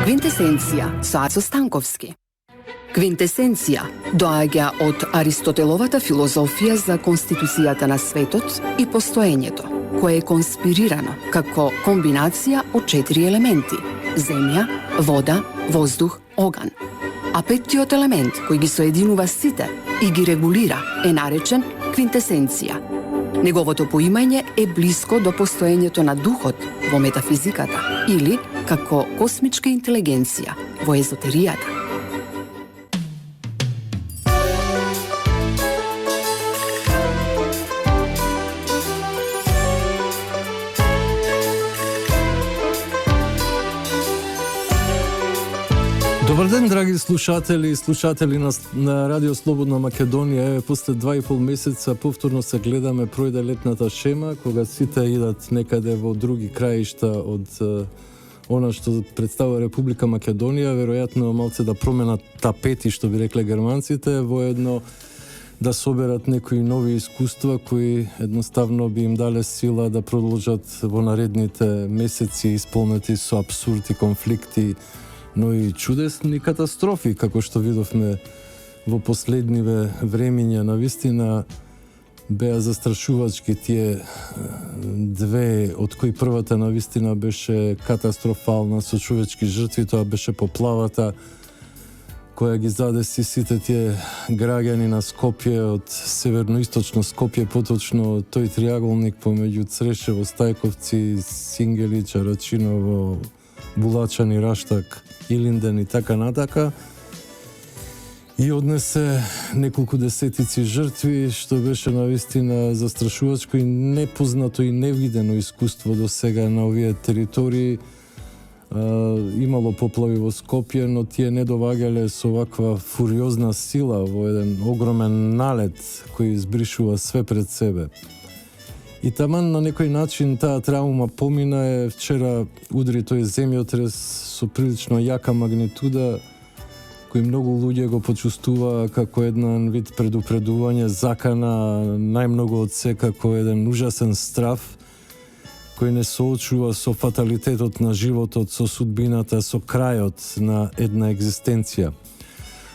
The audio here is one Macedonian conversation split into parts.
Квинтесенција со Ацо Станковски. Квинтесенција доаѓа од Аристотеловата филозофија за конституцијата на светот и постоењето, кое е конспирирано како комбинација од 4 елементи: земја, вода, воздух, оган. А петтиот елемент, кој ги соединува сите и ги регулира, е наречен квинтесенција. Неговото поимање е блиско до постоењето на духот во метафизиката или како космичка интелигенција во езотеријата. Добар ден, драги слушатели и слушатели на Радио Слободна Македонија. После 2,5 месеца повторно се гледаме, пројде летната шема, кога сите идат некаде во други краишта од она што представува Република Македонија, веројатно малце да променат тапети, што би рекле германците, воедно да соберат некои нови искуства кои едноставно би им дале сила да продолжат во наредните месеци исполнети со апсурди, конфликти, но и чудесни катастрофи, како што видовме во последниве времиња. Навистина беа застрашувачки тие две, од кои првата навистина беше катастрофална со човечки жртви, тоа беше поплавата која ги задеси сите тие граѓани на Скопје, од северноисточно Скопје, поточно тој триаголник помеѓу Црешево, Стајковци, Сингелич, Рачиново, Булачани, Раштак, Илинден и така натака. И однесе неколку десетици жртви, што беше навистина застрашувачко и непознато и невидено искуство до сега на овие територии. Имало поплави во Скопје, но тие не доваѓале со ваква фуриозна сила во еден огромен налет кој избришува све пред себе. И таман на некој начин таа траума помина. Вчера удри тој земјотрес со прилично јака магнитуда, кој многу луѓе го почувствува како еден вид предупредување, закана најмногу од се како еден ужасен страв, кој не соочува со фаталитетот на животот, со судбината, со крајот на една екзистенција.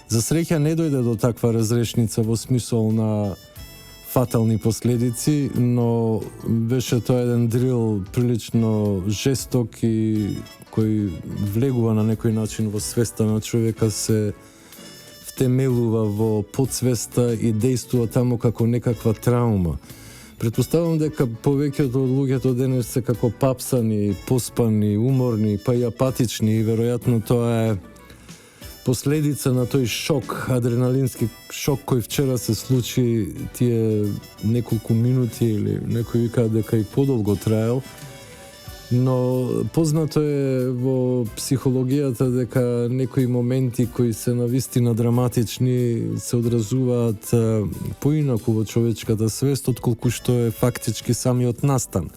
За среќа не дојде до таква разрешница во смисол на фатални последици, но беше тоа еден дрил прилично жесток и кој влегува на некој начин во свеста на човека, се втемелува во подсвеста и дејствува таму како некаква траума. Претпоставувам дека повеќето од луѓето денес се како папсани, поспани, уморни, па и апатични, и веројатно тоа е последица на тој шок, адреналински шок кој вчера се случи, тие неколку минути или некој вика дека и подолго траел. Но познато е во психологијата дека некои моменти кои се навистина драматични се одразуваат поинаку во човечката свест отколку што е фактички самиот настан.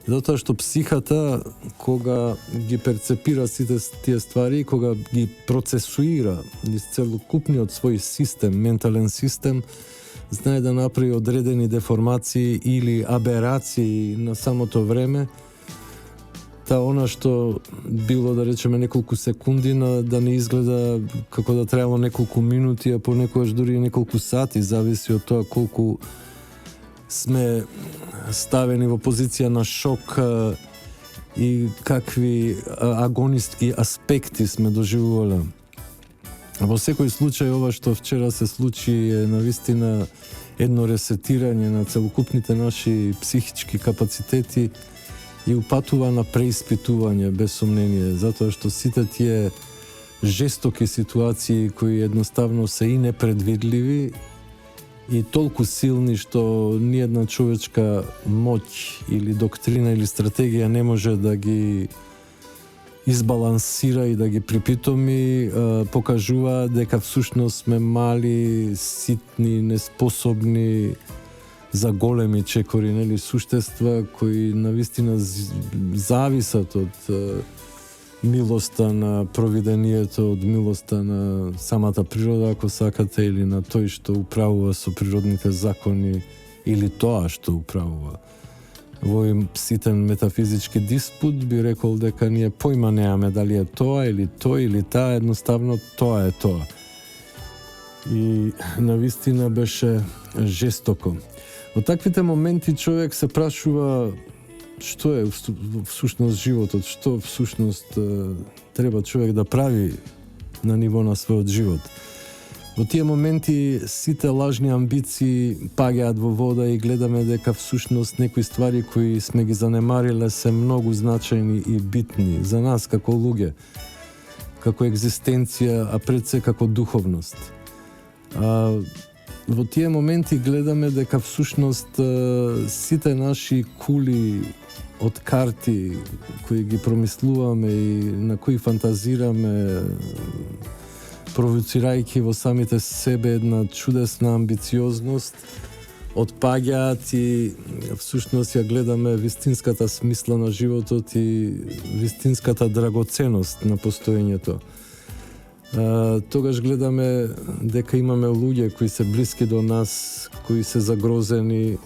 Затоа што психата, кога ги перцепира сите тие ствари, кога ги процесуира низ целокупниот свој систем, ментален систем, знае да направи одредени деформации или аберации на самото време, та она што било, да речеме, неколку секунди, да не изгледа како да траело неколку минути, а понекогаш дури и неколку сати, зависи од тоа колку сме ставени во позиција на шок и какви агонистки аспекти сме доживувале. Во секој случај, ова што вчера се случи е навистина едно ресетирање на целокупните наши психички капацитети и упатува на преиспитување, без сомнение, затоа што сите тие жестоки ситуации кои едноставно се и непредвидливи и толку силни што ниедна човечка моќ или доктрина или стратегија не може да ги избалансира и да ги припитоми, покажува дека всушност сме мали, ситни, неспособни за големи чекори, нели, суштества кои навистина зависат од милоста на провидението, од милоста на самата природа, ако сакате, или на тој што управува со природните закони, или тоа што управува. во сите метафизички диспут би рекол дека ние појма неаме дали е тоа или тој или таа, едноставно тоа е тоа. И навистина беше жестоко. Во таквите моменти човек се прашува што е всушност животот, што всушност треба човек да прави на ниво на својот живот. Во тие моменти сите лажни амбиции паѓаат во вода и гледаме дека всушност некои ствари кои сме ги занемариле се многу значајни и битни за нас како луѓе, како екзистенција, а пред се како духовност. Во тие моменти гледаме дека всушност сите наши кули од карти кои ги промислуваме и на кои фантазираме, провоцирајќи во самите себе една чудесна амбициозност, отпаѓаат и всушност ја гледаме вистинската смисла на животот и вистинската драгоценност на постоењето. Тогаш гледаме дека имаме луѓе кои се блиски до нас, кои се загрозени.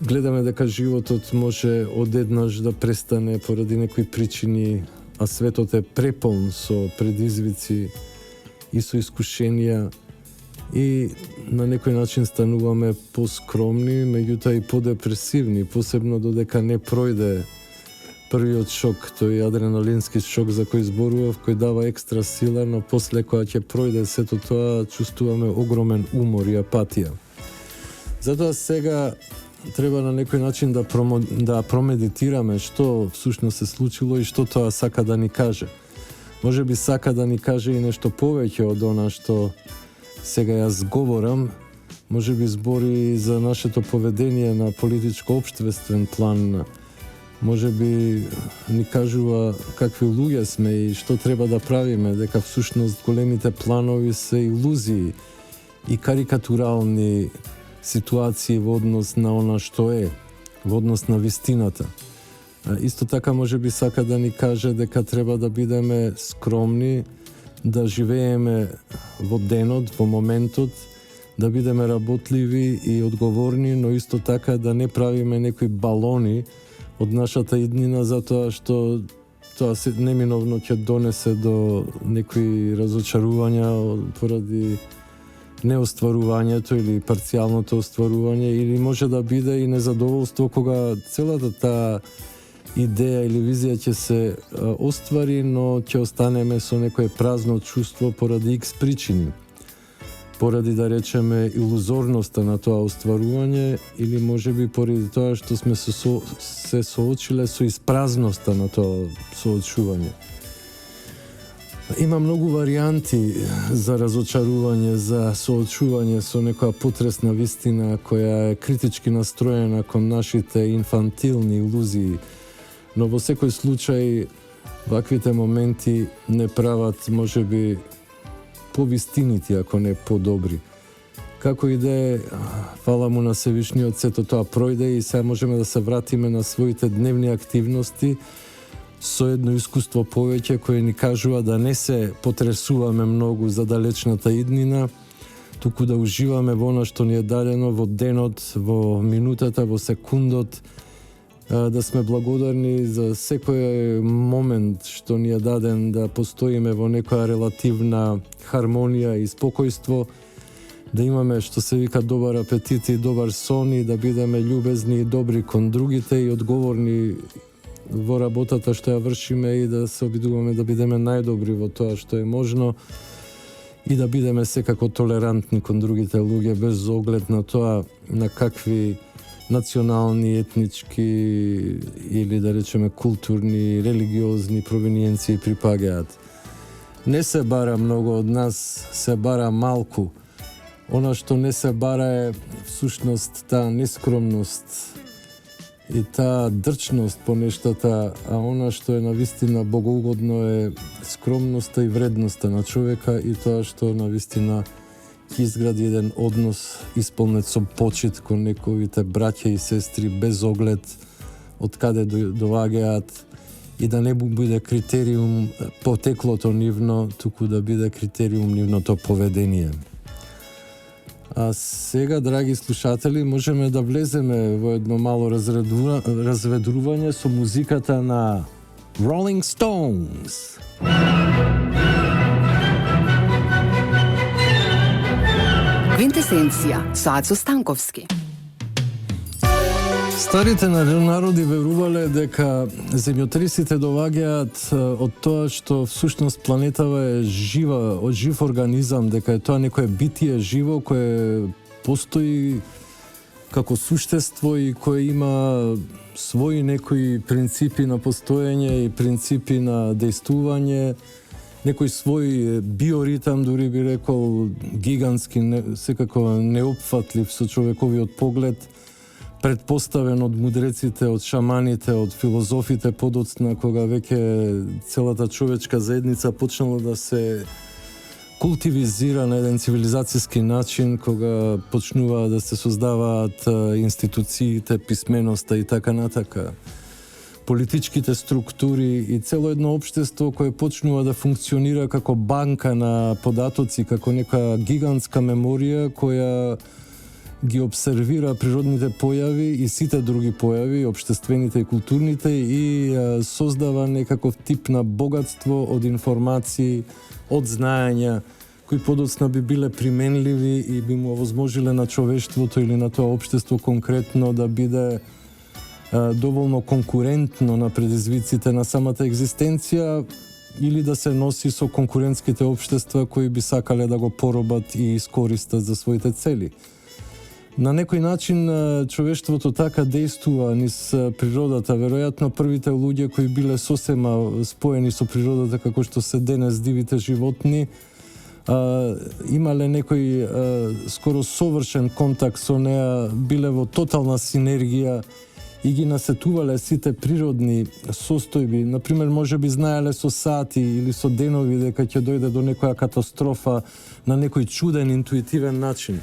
Гледаме дека животот може одеднаш да престане поради некои причини, а светот е преполн со предизвици и со искушенија и на некој начин стануваме поскромни, меѓутоа и подепресивни, посебно додека не пројде првиот шок, тој адреналински шок за кој зборував, кој дава екстра сила, но после кога ќе пројде сето тоа, чувствуваме огромен умор и апатија. Затоа сега треба на некој начин да промедитираме што всушност се случило и што тоа сака да ни каже. Може би сака да ни каже и нешто повеќе од она што сега јас говорам, може би збори за нашето поведение на политичко-општествен план, може би ни кажува какви луѓе сме и што треба да правиме, дека всушност големите планови се илузии и карикатурални ситуации во однос на она што е, во однос на вистината. Исто така може би сака да ни каже дека треба да бидеме скромни, да живееме во денот, во моментот, да бидеме работливи и одговорни, но исто така да не правиме некои балони од нашата иднина, затоа што тоа се неминовно ќе донесе до некои разочарувања поради неостварувањето или парцијалното остварување, или може да биде и незадоволство кога целата таа идеја или визија ќе се оствари, но ќе останеме со некое празно чувство поради X причини. Поради, да речеме, илузорноста на тоа остварување, или може би поради тоа што сме се соочиле со испразноста на тоа соочување. Има многу варијанти за разочарување, за соочување со некоја потресна вистина која е критички настроена кон нашите инфантилни илузии, но во секој случај ваквите моменти не прават можеби повистинити, ако не подобри. Како и да е, фала му на Севишниот, сето тоа пројде и сега можеме да се вратиме на своите дневни активности со едно искуство повеќе кое ни кажува да не се потресуваме многу за далечната иднина, туку да уживаме во она што ни е дадено во денот, во минутата, во секундот, да сме благодарни за секој момент што ни е даден, да постоиме во некоја релативна хармонија и спокојство, да имаме, што се вика, добар апетит и добар сон и да бидеме љубезни и добри кон другите и одговорни во работата што ја вршиме и да се обидуваме да бидеме најдобри во тоа што е можно и да бидеме секако толерантни кон другите луѓе без оглед на тоа на какви национални, етнички или да речеме културни, религиозни провиниенции припагаат. Не се бара многу од нас, се бара малку. Она што не се бара е всушност таа нескромност и таа дрчност по нештата, а она што е навистина богоугодно е скромноста и вредноста на човека и тоа што навистина ќе изгради еден однос исполнет со почит кон неговите браќа и сестри без оглед од каде доаѓаат и да не биде критериум потеклото нивно, туку да биде критериум нивното поведение. А сега, драги слушатели, можеме да влеземе во едно мало разведрување со музиката на Rolling Stones. Квинтесенција со Ацо Станковски. Старите народи верувале дека земјотресите доаѓаат од тоа што всушност планетава е жива, од жив организам, дека е тоа некое битие живо кое постои како суштество и кое има своји некои принципи на постоење и принципи на дејствување, некој свој биоритам, дури би рекол гигантски, секако неопфатлив со човековиот поглед, предпоставен од мудреците, од шаманите, од филозофите подоцна, кога веќе целата човечка заедница почнала да се култивизира на еден цивилизацијски начин, кога почнува да се создаваат институциите, писменоста и така натака, политичките структури и цело едно општество кое почнува да функционира како банка на податоци, како нека гигантска меморија која ги обсервира природните појави и сите други појави, општествените и културните, и создава некаков тип на богатство од информации, од знаења, кои подоцна би биле применливи и би му овозможиле на човештвото или на тоа општество конкретно да биде доволно конкурентно на предизвиците на самата екзистенција или да се носи со конкурентските општества кои би сакале да го поробат и искористат за своите цели. На некој начин човештвото така дејствува низ природата. Веројатно првите луѓе кои биле сосема споени со природата како што се денес дивите животни, имале некој скоро совршен контакт со неа, биле во тотална синергија и ги насетувале сите природни состојби. Например, може би знаеле со сати или со денови дека ќе дојде до некоја катастрофа на некој чуден, интуитивен начин.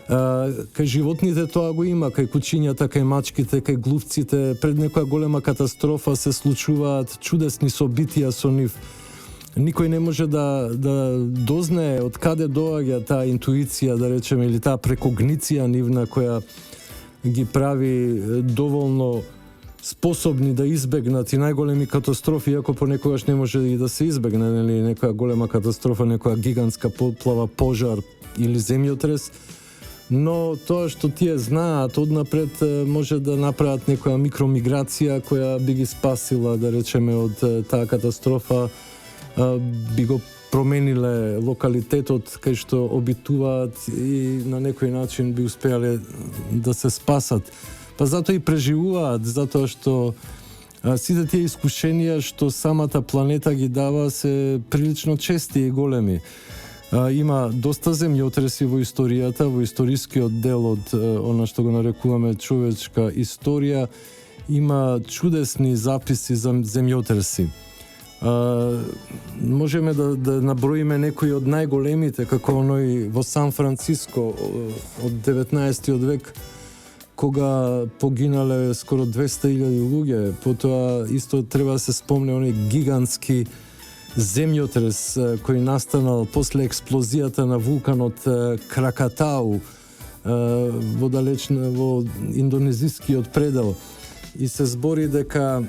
Кај животните тоа го има, кај кучињата, кај мачките, кај глувците, пред некоја голема катастрофа се случуваат чудесни собитија со нив. Никој не може да дознае од каде доаѓа таа интуиција, да речеме, или таа прекогниција нивна која ги прави доволно способни да избегнат и најголеми катастрофи, иако понекогаш не може и да се избегне, нели, некоја голема катастрофа, некоја гигантска поплава, пожар или земјотрес. Но тоа што тие знаат однапред може да направат некоја микромиграција која би ги спасила, да речеме, од таа катастрофа, би го промениле локалитетот кај што обитуваат и на некој начин би успеале да се спасат. Па затоа и преживуваат, затоа што сите тие искушенија што самата планета ги дава се прилично чести и големи. Има доста земјотреси во историјата, во историскиот дел од она што го нарекуваме човечка историја, има чудесни записи за земјотреси. Можеме да наброиме некои од најголемите, како оној во Сан Франциско од 19 век, кога погинале скоро 200.000 луѓе. Потоа исто треба да се спомне оној гигантски земјотрес кој настанал после експлозијата на вулканот Кракатау во индонезискиот предел. И се збори дека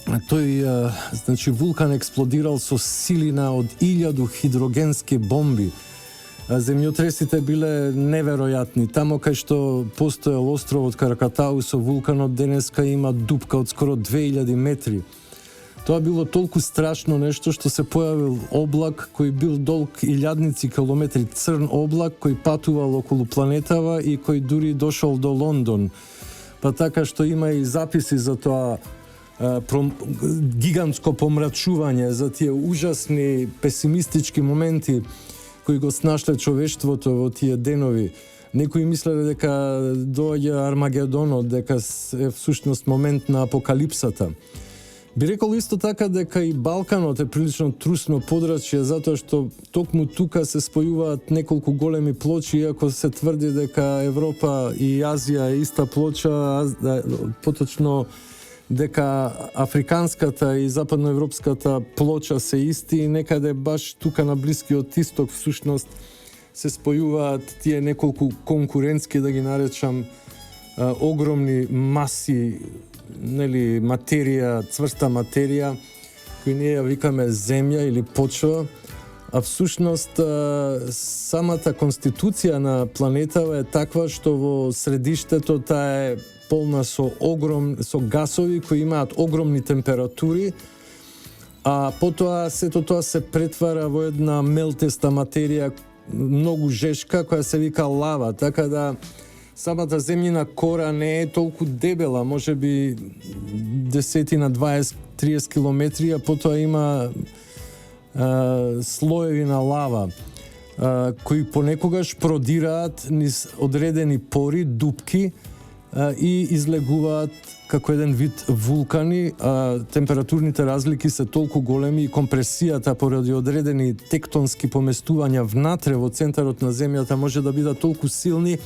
тој вулкан експлодирал со силина од 1000 хидрогенски бомби. Земјотресите биле неверојатни. Тамо кај што постоел островот Кракатау со вулканот, денеска има дупка од скоро 2000 метри. Тоа било толку страшно нешто што се појавил облак кој бил долг 1000 километри, црн облак кој патувал околу планетава и кој дури дошол до Лондон. Па така што има и записи за тоа гигантско помрачување, за тие ужасни песимистички моменти кои го снашле човештвото во тие денови. Некои мислеле дека доаѓа Армагедонот, дека е всушност момент на апокалипсата. Би рекол исто така дека и Балканот е прилично трусно подрачје, затоа што токму тука се спојуваат неколку големи плочи, иако се тврди дека Европа и Азија е иста плоча, поточно дека африканската и западноевропската плоча се исти и некаде баш тука на Блискиот исток всушност се спојуваат тие неколку конкурентски, да ги наречам, огромни маси, нели, материја, цврста материја, кој ние ја викаме земја или почва, а всушност самата конституција на планетава е таква што во средиштето таа е полна со гасови кои имаат огромни температури, а потоа сето тоа се претвара во една мелтеста материја, многу жешка, која се вика лава, така да самата земјина кора не е толку дебела, може би 10 на 20-30 километри, а потоа има слоеви на лава, кои понекогаш продираат низ одредени пори, дупки, и излегуваат како еден вид вулкани, температурните разлики се толку големи и компресијата поради одредени тектонски поместувања внатре во центарот на земјата може да бидат толку силни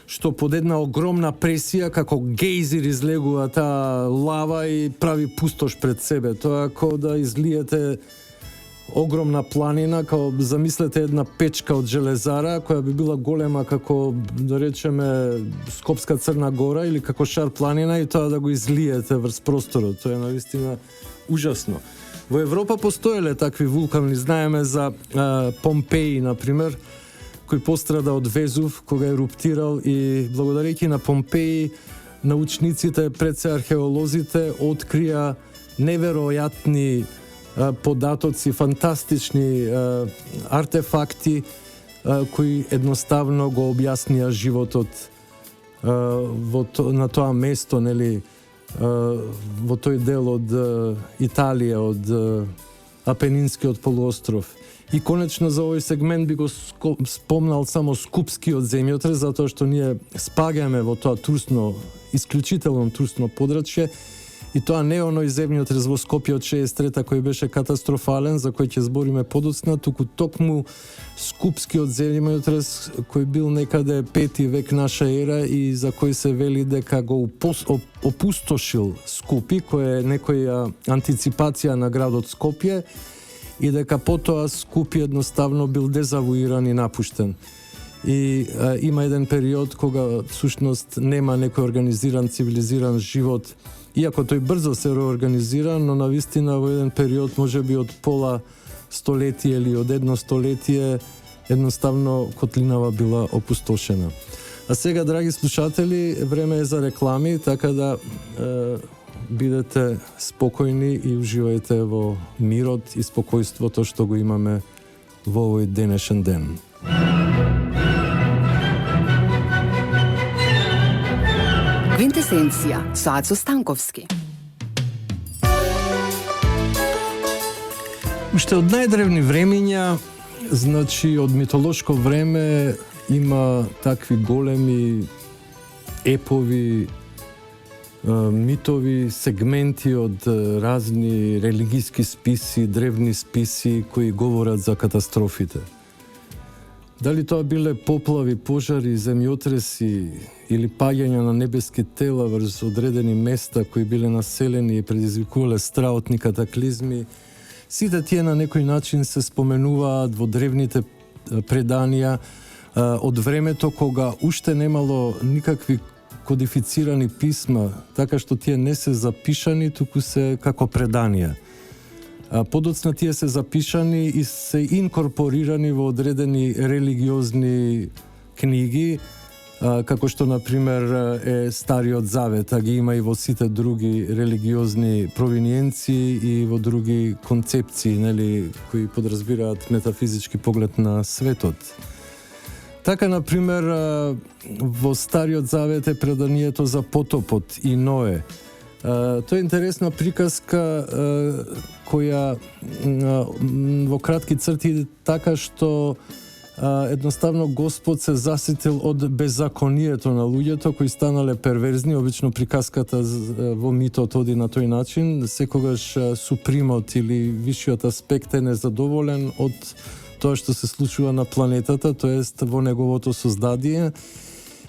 што под една огромна пресија како гейзер излегува таа лава и прави пустош пред себе. Тоа како да излиете огромна планина, како замислете една печка од железара која би била голема како, да речеме, Скопска Црна Гора или како Шар планина и тоа да го излиете врз просторот. Тоа е навистина ужасно. Во Европа постоеле такви вулкани, знаеме за Помпеи, например, кој пострада од Везув кога еруптирал и благодарејќи на Помпеи научниците, пред се археолозите, открија неверојатни податоци, фантастични артефакти кои едноставно го објаснија животот на тоа место, нели, во тој дел од Италија, од Апенинскиот полуостров. И конечно за овој сегмент би го спомнал само Скупскиот земјотрес, затоа што ние спагаме во тоа трусно, исклучително трусно подрачје. И тоа не е оној земјотрес во Скопје од 63-та кој беше катастрофален, за кој ќе збориме подоцна, туку токму Скупскиот земјотрес кој бил некаде 5 век наша ера и за кој се вели дека го опустошил Скупи, кој е некоја антиципација на градот Скопје, и дека потоа Скупи едноставно бил дезавуиран и напуштен. И има еден период кога всушност нема некој организиран, цивилизиран живот, иако тој брзо се реорганизира, но навистина во еден период, може би од пола столетие или од едно столетие, едноставно котлинава била опустошена. А сега, драги слушатели, време е за реклами, така да бидете спокојни и уживајте во мирот и спокојството што го имаме во овој денешен ден. Квинтесенција со Ацо Станковски. Уште од најдревни времиња, значи од митолошко време, има такви големи епови, митови, сегменти од разни религиски списи, древни списи кои говорат за катастрофите. Дали тоа биле поплави, пожари, земјотреси или паѓања на небески тела врз одредени места кои биле населени и предизвикувале страотни катаклизми, сите тие на некој начин се споменуваат во древните преданија од времето кога уште немало никакви кодифицирани писма, така што тие не се запишани, туку се како преданија. Подоцна тие се запишани и се инкорпорирани во одредени религиозни книги, како што, например, е Стариот Завет, а ги има и во сите други религиозни провиниенции и во други концепции, нели, кои подразбираат метафизички поглед на светот. Така, например, во Стариот Завет е преданието за потопот и Ное. Тоа е интересна приказка која во кратки црти така што едноставно Господ се заситил од беззаконието на луѓето кои станале перверзни. Обично приказката во митот оди на тој начин, секогаш супримот или висшиот аспект е незадоволен од тоа што се случува на планетата, тоест во неговото создадие,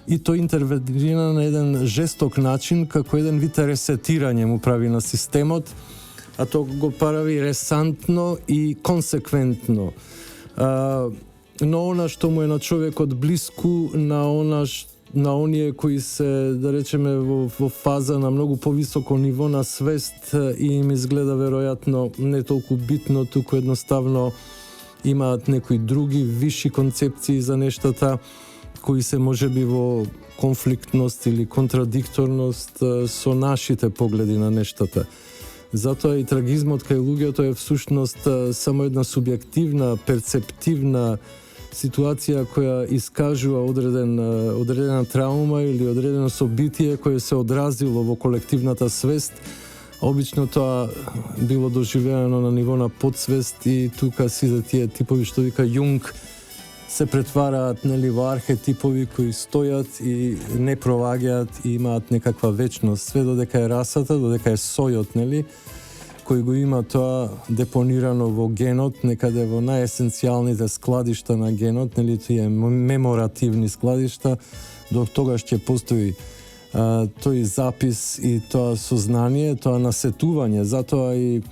и тој интервенира на еден жесток начин, како еден вид ресетирање му прави на системот, а тоа го прави ресантно и консеквентно. на она што му е на човекот блиску, на оние кои се, да речеме, во фаза на многу повисоко ниво на свест и им изгледа веројатно не толку битно, туку едноставно имаат некои други висши концепции за нештата, кои се можеби во конфликтност или контрадикторност со нашите погледи на нештата. Затоа и трагизмот кај луѓето е всушност само една субјективна, перцептивна ситуација која искажува одредена траума или одредено собитие кое се одразило во колективната свест. Обично тоа било доживеано на ниво на подсвест и тука сите тие типови што вика Јунг се претвараат во архетипови кои стојат и не проваѓаат и имаат некаква вечност. Све додека е расата, додека е сојот, кој го има тоа депонирано во генот, некаде во најесенцијалните складишта на генот, тие меморативни складишта, до тогаш ќе постои тој запис и тоа сознание, тоа насетување. Затоа и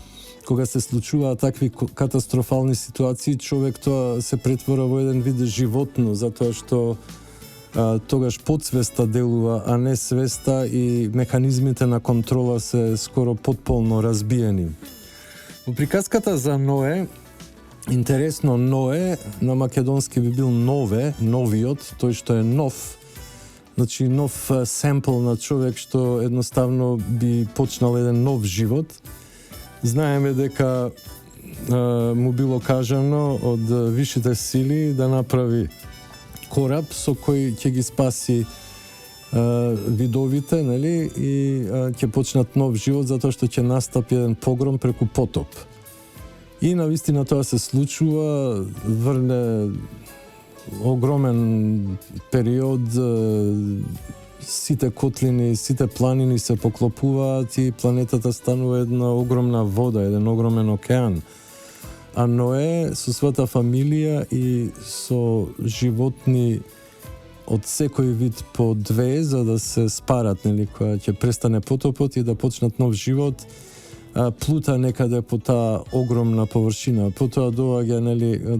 кога се случуваат такви катастрофални ситуации, човек тоа се претвора во еден вид животно, затоа што тогаш подсвеста делува, а не свеста и механизмите на контрола се скоро потполно разбиени. Во приказката за Ное, интересно, Ное на македонски би бил Нове, новиот, тој што е нов, значи нов семпл на човек што едноставно би почнал еден нов живот. Знаеме дека му било кажано од висшите сили да направи кораб со кој ќе ги спаси видовите, и ќе почнат нов живот затоа што ќе настапи еден погром преку потоп. И навистина тоа се случува, врне огромен период, сите котлини, сите планини се поклопуваат и планетата станува една огромна вода, еден огромен океан. А Ное со својата фамилија и со животни од секој вид по две, за да се спарат, кога ќе престане потопот и да почнат нов живот, плута некаде по таа огромна површина. Потоа доаѓа,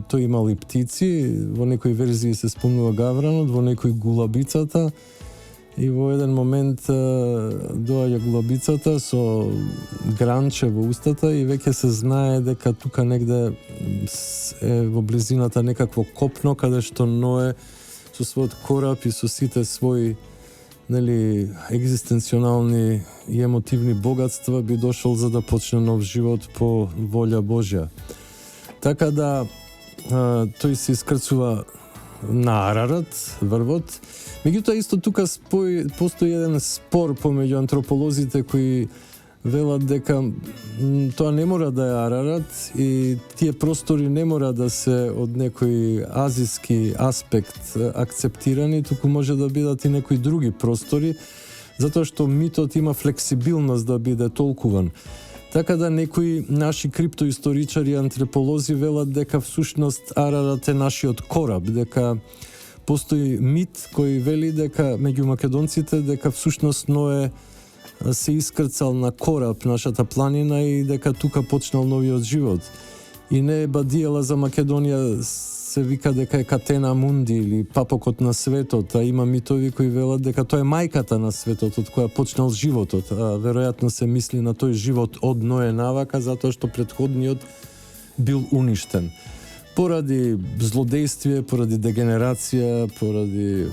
тој имал и птици, во некои верзии се спомнува гавранот, во некои гулабицата, и во еден момент доаѓа гулабицата со гранче во устата и веќе се знае дека тука негде е во близината некакво копно каде што Ное со својот кораб и со сите своји екзистенционални и емотивни богатства би дошол за да почне нов живот по волја Божја. Така да тој се искрцува на Арарат, врвот. Меѓутоа исто тука постои еден спор помеѓу антрополозите кои велат дека тоа не мора да е Арарат и тие простори не мора да се од некој азиски аспект акцептирани, туку може да бидат и некои други простори, затоа што митот има флексибилност да биде толкуван. Така да некои наши криптоисторичари и антрополози велат дека всушност Арарат е нашиот кораб, дека постои мит кој вели дека меѓу македонците дека всушност Ное се искрцал на кораб нашата планина и дека тука почнал новиот живот. И не е бадиела за Македонија се вика дека е Катена Мунди или папокот на светот, а има митови кои велат дека тоа е мајката на светот од која почнал животот, а веројатно се мисли на тој живот од Ное навака затоа што претходниот бил уништен. Поради злодејствие, поради дегенерација, поради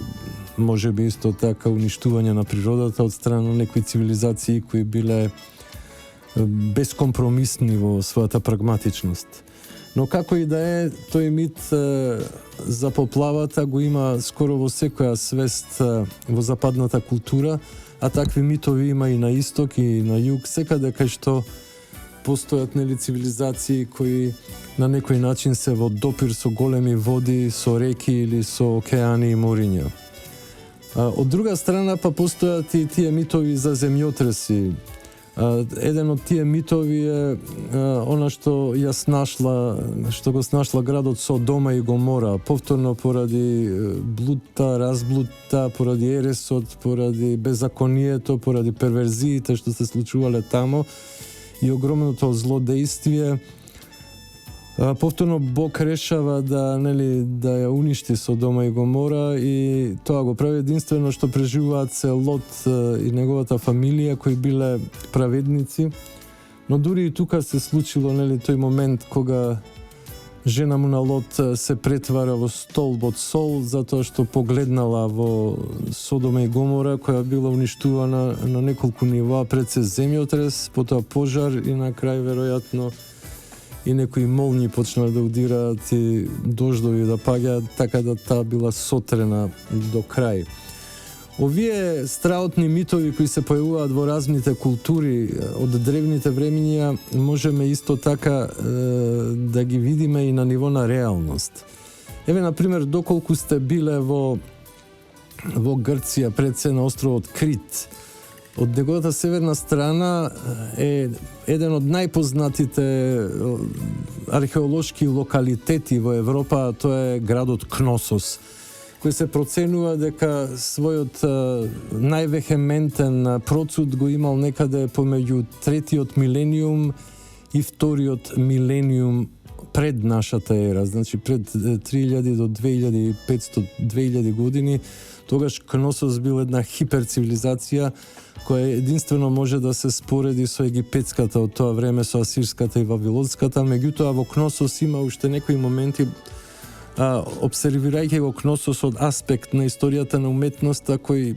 можеби исто така уништување на природата од страна на некои цивилизации кои биле бескомпромисни во својата прагматичност. Но како и да е, тој мит за поплавата го има скоро во секоја свест во западната култура, а такви митови има и на исток и на југ, секаде кај што постојат цивилизации кои на некој начин се во допир со големи води, со реки или со океани и мориња. Од друга страна па постојат и тие митови за земјотреси. Еден од тие митови е она што го снашла градот Содома и Гомора, повторно поради блудта, разблудта, поради ересот, поради беззаконието, поради перверзиите што се случувале тамо и огромното злодејствие. Повторно Бог решава да ја уништи Содома и Гомора и тоа го прави единствено што преживуваат се Лот и неговата фамилија кои биле праведници. Но дури и тука се случило тој момент кога жена му на Лот се претвара во столб од сол затоа што погледнала во Содома и Гомора која била уништувана на неколку нива, пред се земјотрес, потоа пожар и на крај веројатно и некои молњи почнаа да удираат и дождови да паѓаат, така да таа била сотрена до крај. Овие страотни митови кои се појавуваат во разните култури од древните времиња можеме исто така да ги видиме и на ниво на реалност. Еве, например, доколку сте биле во Грција, пред се на островот Крит, од неговата северна страна е еден од најпознатите археолошки локалитети во Европа, тоа е градот Кносос, кој се проценува дека својот највехементен процуд го имал некаде помеѓу 3-тиот милениум и 2-тиот милениум пред нашата ера, значи пред 3000 до 2500-2000 години. Тогаш Кносос бил една хиперцивилизација која единствено може да се спореди со египетската од тоа време, со асирската и вавилонската. Меѓутоа во Кносос има уште некои моменти, обсервирајќи го Кносос од аспект на историјата на уметноста, кој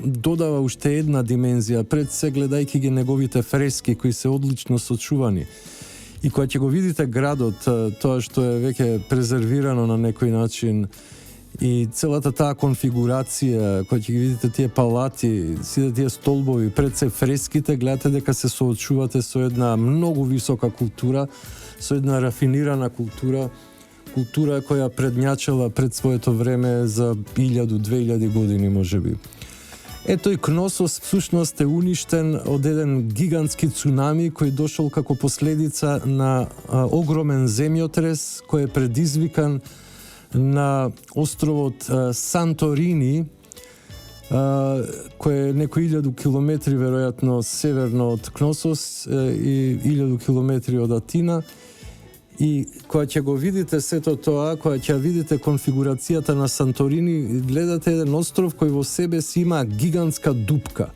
додава уште една димензија, пред се гледајќи ги неговите фрески кои се одлично сочувани. И кога ќе го видите градот, тоа што е веќе презервирано на некој начин, и целата таа конфигурација, кога ќе ги видите тие палати, сите тие столбови, пред се фреските, гледате дека се соочувате со една многу висока култура, со една рафинирана култура која предњачела пред своето време за 1000-2000 години можеби. Ето и Кносос всушност е уништен од еден гигантски цунами кој дошол како последица на огромен земјотрес кој е предизвикан на островот Санторини, кој е некои 1000 километри веројатно северно од Кносос и 1000 километри од Атина. И кога ќе го видите сето тоа, кога ќе видите конфигурацијата на Санторини, гледате еден остров кој во себе си има гигантска дупка.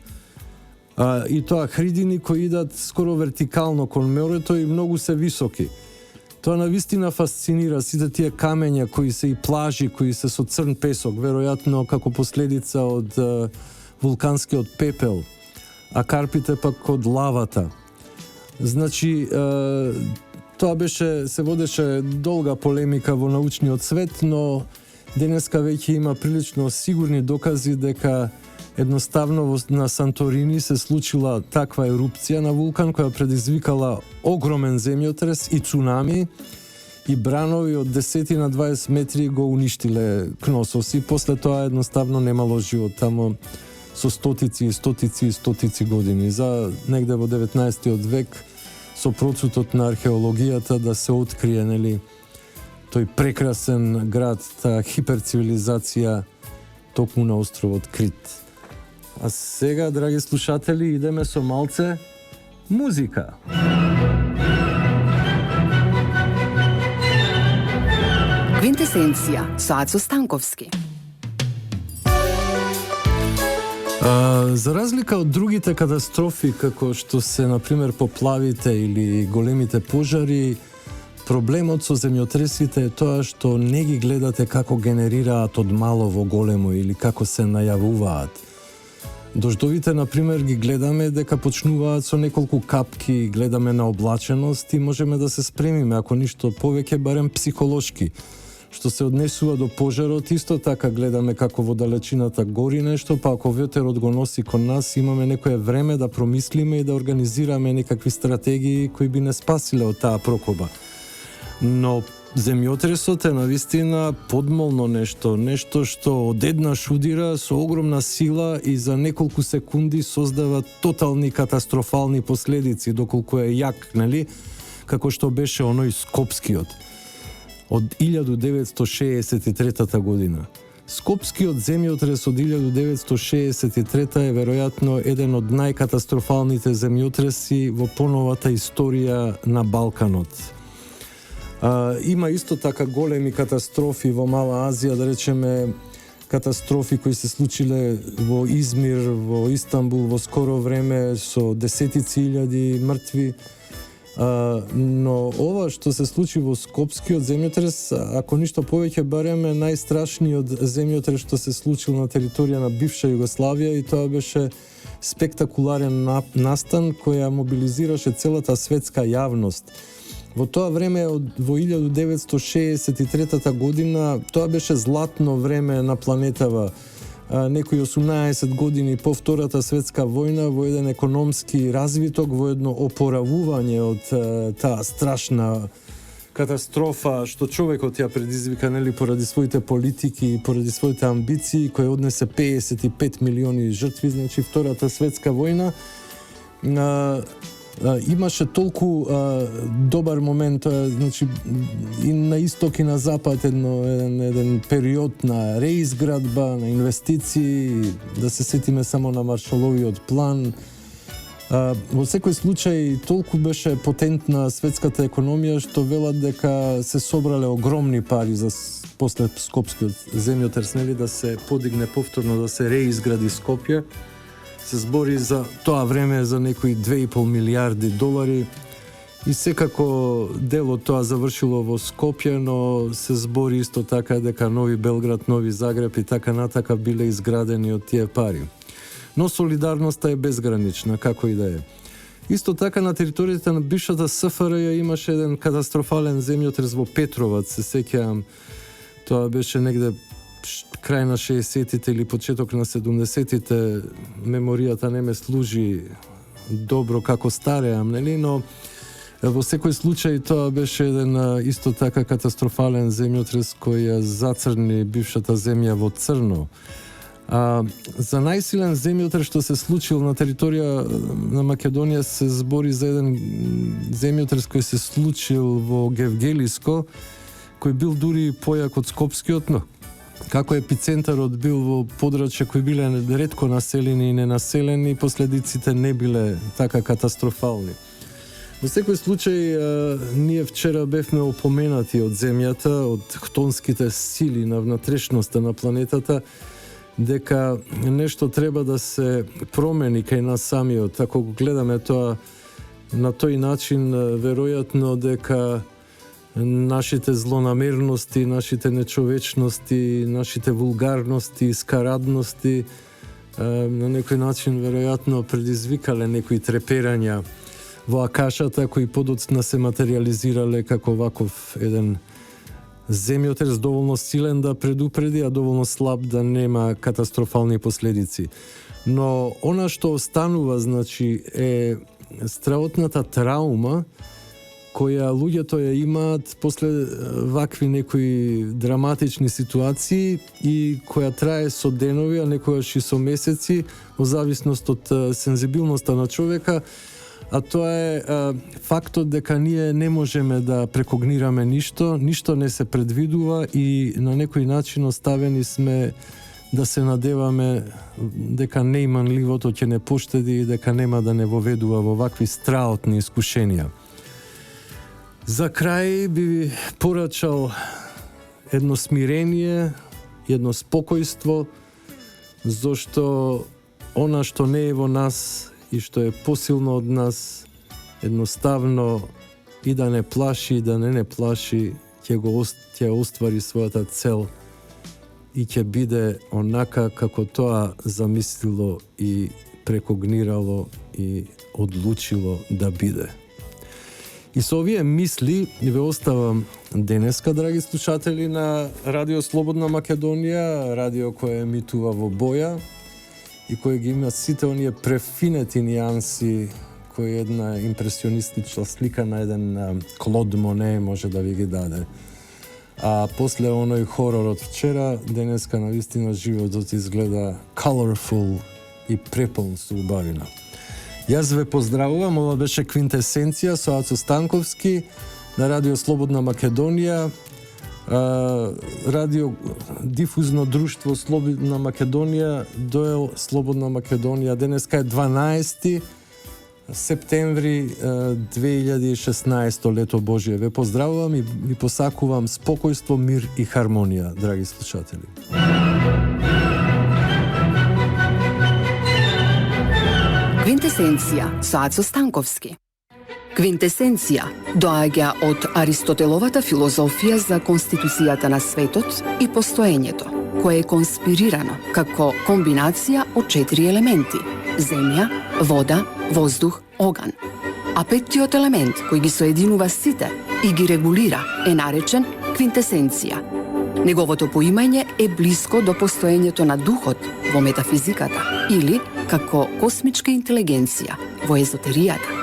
И тоа хридини кои идат скоро вертикално кон морето и многу се високи. Тоа навистина фасцинира, сите тие камења кои се и плажи, кои се со црн песок, веројатно како последица од вулканскиот пепел, а карпите пак од лавата. Значи, тоа се водеше долга полемика во научниот свет, но денеска веќе има прилично сигурни докази дека едноставно на Санторини се случила таква ерупција на вулкан која предизвикала огромен земјотрес и цунами и бранови од 10 на 20 метри го уништиле Кносос и после тоа едноставно немало живот тамо со стотици години. За негде во 19 век со процутот на археологијата да се открие тој прекрасен град, таа хиперцивилизација токму на островот Крит. А сега, драги слушатели, идеме со малце музика. Квинтесенција со Ацо Станковски. За разлика од другите катастрофи, како што се, например, поплавите или големите пожари, проблемот со земјотресите е тоа што не ги гледате како генерираат од мало во големо или како се најавуваат. Дождовите, например, ги гледаме дека почнуваат со неколку капки, гледаме на облаченост и можеме да се спремиме, ако ништо повеќе, барем психолошки. Што се однесува до пожарот, исто така гледаме како во далечината гори нешто, па ако ветерот го носи кон нас, имаме некое време да промислиме и да организираме некакви стратегии кои би не спасиле од таа прокоба. Но земјотресот е навистина подмолно нешто што одеднаш удира со огромна сила и за неколку секунди создава тотални катастрофални последици, доколку е јак, нели? Како што беше оној Скопскиот од 1963 година. Скопскиот земјотрес од 1963 е веројатно еден од најкатастрофалните земјотреси во поновата историја на Балканот. Има исто така големи катастрофи во Мала Азија, да речеме катастрофи кои се случиле во Измир, во Истанбул во скоро време со десетици илјади мртви. Но ова што се случи во Скопскиот земјотрес, ако ништо повеќе, барем е најстрашниот земјотрес што се случил на територија на бивша Југославија, и тоа беше спектакуларен настан која мобилизираше целата светска јавност. Во тоа време, во 1963 година, тоа беше златно време на планетава. Некои 18 години по Втората светска војна, во еден економски развиток, во едно опоравување од таа страшна катастрофа што човекот ја предизвика, нели, поради своите политики и поради своите амбиции, кој однесе 55 милиони жртви, значи Втората светска војна. Имаше толку добар момент, значи и на исток и на запад еден период на реизградба, на инвестиции, да се сетиме само на Маршаловиот план. Во секој случај толку беше потентна светската економија што велат дека се собрале огромни пари за после Скопскиот земјотрес, нели, да се подигне повторно, да се реизгради Скопје. Се збори за тоа време за некои 2,5 милиарди долари, и секако дел од тоа завршило во Скопје, но се збори исто така дека Нови Белград, Нови Загреб и така натака биле изградени од тие пари. Но солидарноста е безгранична, како и да е. Исто така на територијата на бившата СФРЈ имаше еден катастрофален земјотрес во Петровац, се сеќавам, тоа беше негде крај на 60-тите или почеток на 70-тите, меморијата не ме служи добро како стареам, нели, но во секој случај тоа беше еден исто така катастрофален земјотрес кој ја зацрни бившата земја во црно. За најсилен земјотрес што се случил на територија на Македонија се збори за еден земјотрес кој се случил во Гевгелиско, кој бил дури појак од Скопскиот, но како епицентарот бил во подрачја кои биле ретко населени и ненаселени, последиците не биле така катастрофални. Во секој случај, ние вчера бевме опоменати од земјата, од хтонските сили на внатрешноста на планетата, дека нешто треба да се промени кај нас самиот. Ако го гледаме тоа на тој начин, веројатно дека нашите злонамерности, нашите нечовечности, нашите вулгарности, скарадности на некој начин веројатно предизвикале некои треперања во акашата кои подоцна се материализирале како ваков еден земјотрес доволно силен да предупреди, а доволно слаб да нема катастрофални последици. Но она што останува, значи, е страотната траума која луѓето ја имаат после вакви некои драматични ситуации и која трае со денови, а некојаш и со месеци, во зависност од сензибилноста на човека, а тоа е фактот дека ние не можеме да прекогнираме ништо, ништо не се предвидува и на некој начин оставени сме да се надеваме дека неиманливото ќе не поштеди и дека нема да не воведува во вакви страотни искушенија. За крај би порачал едно смирение, едно спокојство, зашто она што не е во нас и што е посилно од нас, едноставно и да не плаши, и да не плаши, ќе оствари својата цел и ќе биде онака како тоа замислило и прекогнирало и одлучило да биде. И со овие мисли ве оставам денеска, драги слушатели на Радио Слободна Македонија, радио кое емитува во боја и кој ги има сите оние префинети нијанси кој една импресионистична слика на еден Клод Моне може да ви ги даде. А после оној хорор од вчера, денеска навистина животот изгледа colorful и преполн со убавина. Јас ве поздравувам, ова беше Квинтесенција со Ацо Станковски на Радио Слободна Македонија, радио дифузно друштво Слободна Македонија, Доел Слободна Македонија. Денеска е 12-ти септември 2016 лето Божие. Ве поздравувам и ви посакувам спокојство, мир и хармонија, драги слушатели. Квинтесенција со Ацо Станковски. Квинтесенција доаѓа од Аристотеловата филозофија за конституцијата на светот и постоењето, кое е конспирирано како комбинација од 4 елементи: земја, вода, воздух, оган. А петтиот елемент, кој ги соединува сите и ги регулира, е наречен квинтесенција. Неговото поимање е блиско до постоењето на духот во метафизиката или како космичка интелигенција во езотеријата.